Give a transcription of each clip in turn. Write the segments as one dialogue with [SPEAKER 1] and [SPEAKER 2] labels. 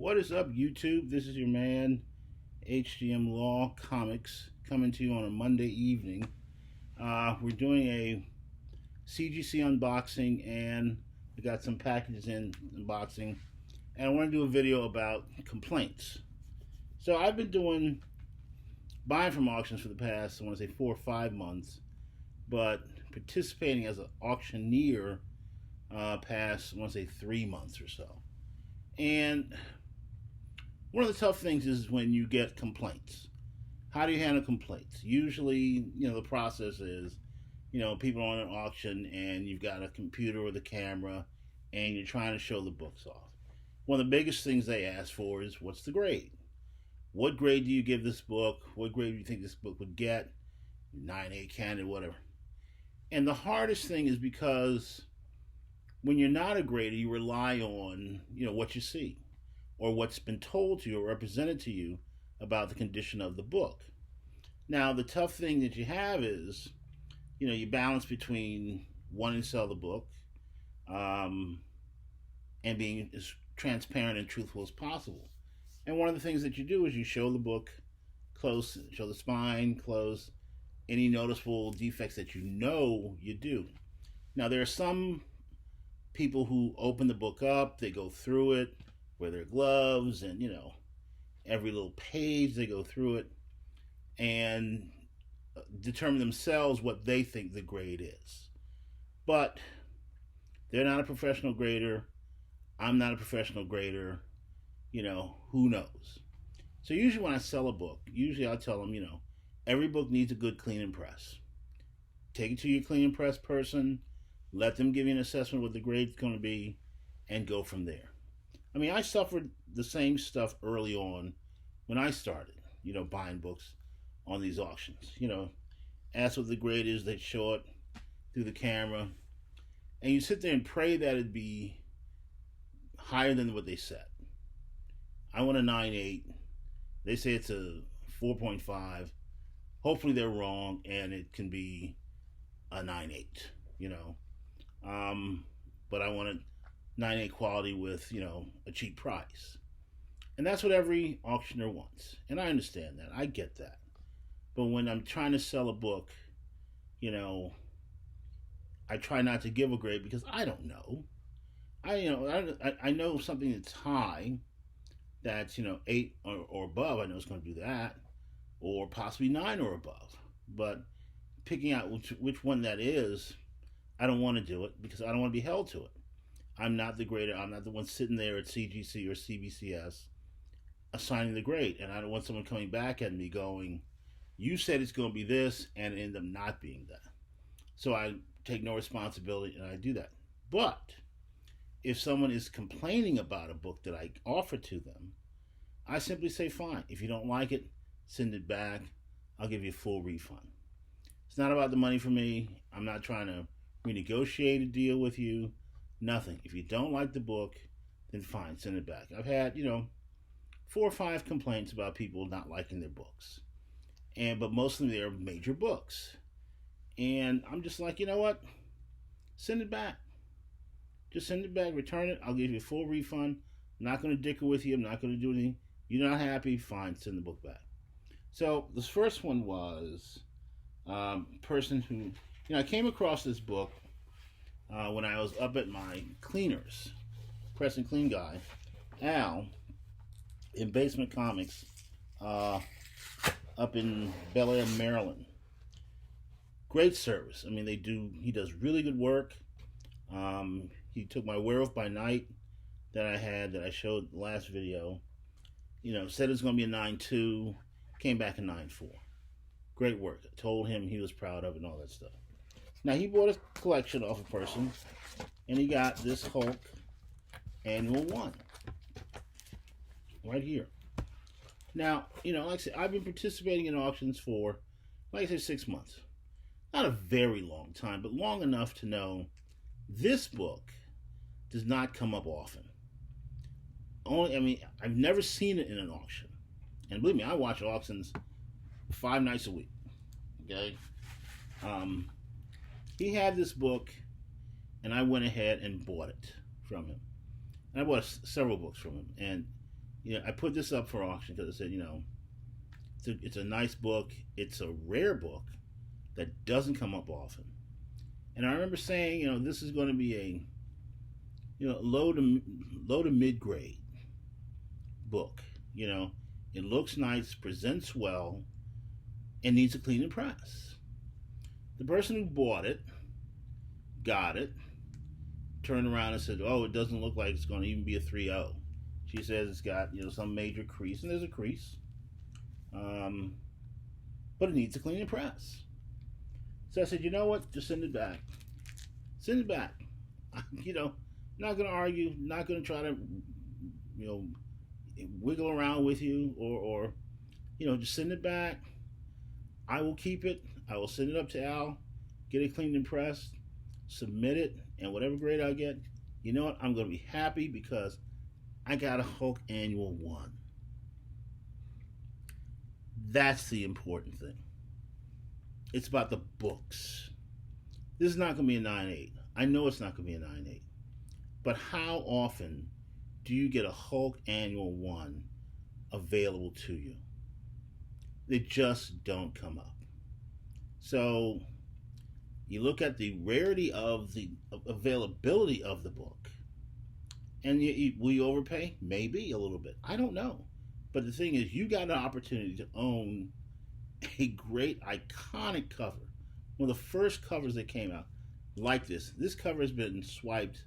[SPEAKER 1] What is up, YouTube? This is your man, HGM Law Comics, coming to you on a Monday evening. We're doing a CGC unboxing, and we got some packages in unboxing, and I want to do a video about complaints. So I've been buying from auctions for the past, I want to say 4 or 5 months, but participating as an auctioneer past, I want to say 3 months or so. And one of the tough things is when you get complaints. How do you handle complaints? Usually, the process is, people are on an auction and you've got a computer with a camera and you're trying to show the books off. One of the biggest things they ask for is, what's the grade? What grade do you give this book? What grade do you think this book would get? 9.8 candidate, whatever. And the hardest thing is because when you're not a grader, you rely on, what you see, or what's been told to you or represented to you about the condition of the book. Now, the tough thing that you have is, you balance between wanting to sell the book and being as transparent and truthful as possible. And one of the things that you do is you show the book close, show the spine close, any noticeable defects that you do. Now, there are some people who open the book up, they go through it, wear their gloves, and every little page they go through it and determine themselves what they think the grade is. But they're not a professional grader. I'm not a professional grader. Who knows? So usually when I sell a book, I tell them, every book needs a good clean and press. Take it to your clean and press person, let them give you an assessment of what the grade's going to be, and go from there. I mean, I suffered the same stuff early on when I started, buying books on these auctions. Ask what the grade is, they show it through the camera, and you sit there and pray that it'd be higher than what they said. I want a 9.8. They say it's a 4.5. Hopefully they're wrong, and it can be a 9.8, But I want a 9.8 quality with, a cheap price. And that's what every auctioneer wants. And I understand that. I get that. But when I'm trying to sell a book, I try not to give a grade because I don't know. I know something that's high, that's, 8 or above, I know it's going to do that. Or possibly 9 or above. But picking out which one that is, I don't want to do it because I don't want to be held to it. I'm not the grader. I'm not the one sitting there at CGC or CBCS assigning the grade. And I don't want someone coming back at me going, you said it's going to be this, and it ended up not being that. So I take no responsibility and I do that. But if someone is complaining about a book that I offer to them, I simply say, fine. If you don't like it, send it back. I'll give you a full refund. It's not about the money for me. I'm not trying to renegotiate a deal with you. Nothing. If you don't like the book, then fine, send it back. I've had, 4 or 5 complaints about people not liking their books. But most of them, they're major books. And I'm just like, you know what? Send it back. Just send it back, return it. I'll give you a full refund. I'm not going to dicker with you. I'm not going to do anything. You're not happy? Fine, send the book back. So this first one was a person who, I came across this book when I was up at my cleaners, press and clean guy, Al, in Basement Comics, up in Bel Air, Maryland. Great service. I mean, he does really good work. He took my Werewolf by Night that I showed the last video. Said it was going to be a 9.2, came back a 9.4. Great work. I told him he was proud of it and all that stuff. Now, he bought a collection off a person, and he got this Hulk Annual 1 right here. Now, like I said, I've been participating in auctions for, 6 months. Not a very long time, but long enough to know this book does not come up often. I've never seen it in an auction. And believe me, I watch auctions 5 nights a week. Okay? He had this book, and I went ahead and bought it from him. And I bought several books from him, and I put this up for auction because I said, it's a nice book. It's a rare book that doesn't come up often. And I remember saying, this is going to be a, low to mid grade book. It looks nice, presents well, and needs a clean and press. The person who bought it, got it, turned around and said, "Oh, it doesn't look like it's going to even be a 3.0." She says it's got some major crease, and there's a crease, but it needs a clean and press. So I said, you know what? Just send it back. Send it back. Not going to argue. Not going to try to, wiggle around with you, or just send it back. I will keep it. I will send it up to Al, get it cleaned and pressed, submit it, and whatever grade I get, you know what? I'm going to be happy because I got a Hulk Annual 1. That's the important thing. It's about the books. This is not going to be a 9.8. I know it's not going to be a 9.8. But how often do you get a Hulk Annual 1 available to you? They just don't come up. So you look at the rarity of the availability of the book, and will you overpay? Maybe a little bit. I don't know. But the thing is, you got an opportunity to own a great, iconic cover. One of the first covers that came out like this. This cover has been swiped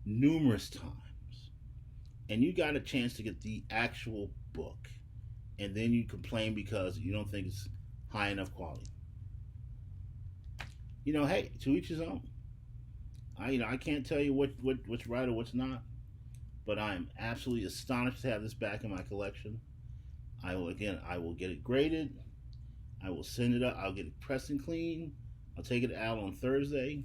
[SPEAKER 1] numerous times. And you got a chance to get the actual book. And then you complain because you don't think it's high enough quality. Hey, to each his own. I can't tell you what's right or what's not, but I am absolutely astonished to have this back in my collection. I will get it graded. I will send it up. I'll get it pressed and clean. I'll take it out on Thursday.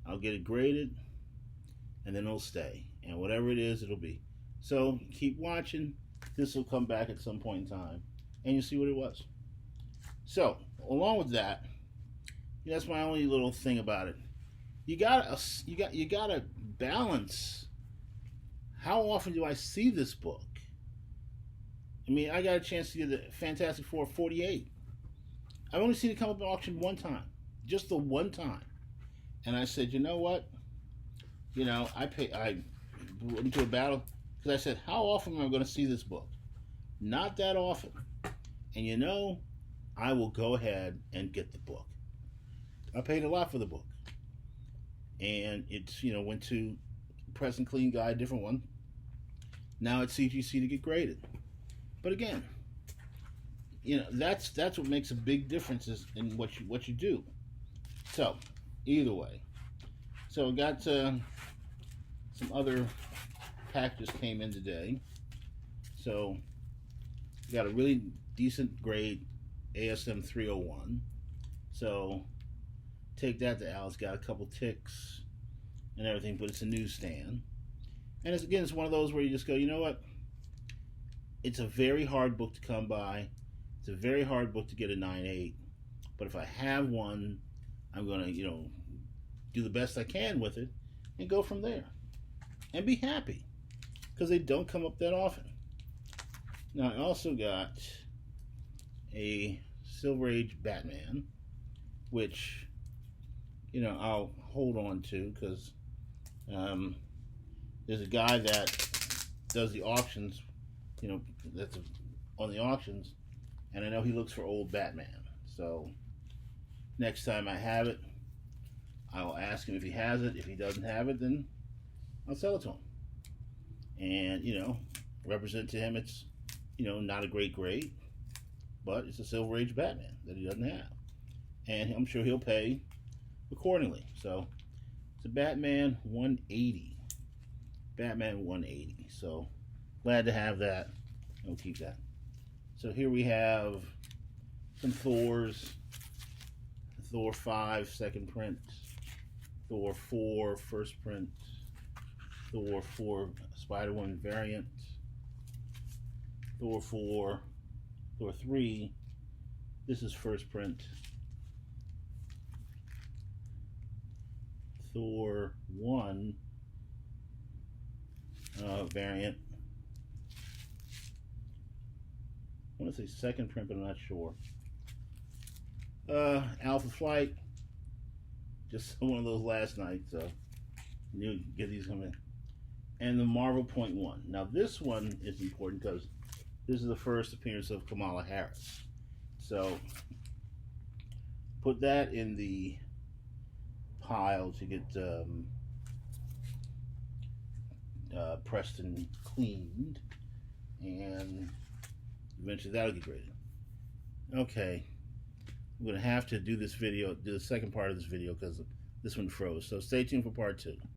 [SPEAKER 1] I'll get it graded, and then it'll stay. And whatever it is, it'll be. So keep watching. This will come back at some point in time, and you'll see what it was. So along with that, that's my only little thing about it. You gotta balance. How often do I see this book? I mean, I got a chance to get the Fantastic Four 48. I've only seen it come up at auction one time, just the one time, and I said, you know what? I went into a battle because I said, how often am I going to see this book? Not that often, and I will go ahead and get the book. I paid a lot for the book, and it's went to press and clean guy, different one. Now it's CGC to get graded, but again, that's what makes a big difference in what you do. So either way, so got some other packages came in today. So got a really decent grade ASM 301. So take that to Al. It's got a couple ticks and everything, but it's a newsstand. And it's one of those where you just go, you know what? It's a very hard book to come by. It's a very hard book to get a 9.8. But if I have one, I'm going to, do the best I can with it and go from there. And be happy. Because they don't come up that often. Now, I also got a Silver Age Batman, which, I'll hold on to because there's a guy that does the auctions, that's on the auctions, and I know he looks for old Batman. So next time I have it, I will ask him if he has it. If he doesn't have it, then I'll sell it to him. And, represent to him it's, not a great grade, but it's a Silver Age Batman that he doesn't have. And I'm sure he'll pay accordingly. So it's a Batman 180. Batman 180. So glad to have that. I'll keep that. So here we have some Thors. Thor 5 second print. Thor 4 first print. Thor 4 Spider-Woman variant. Thor 4. Thor 3. This is first print. Thor 1 variant. want to say second print, but I'm not sure. Alpha Flight, just one of those last night, so you get these coming. And the Marvel Point One. Now this one is important because this is the first appearance of Kamala Harris. So put that in the pile to get pressed and cleaned, and eventually that'll get graded. Okay, I'm gonna have to do this video, do the second part of this video because this one froze. So stay tuned for part 2.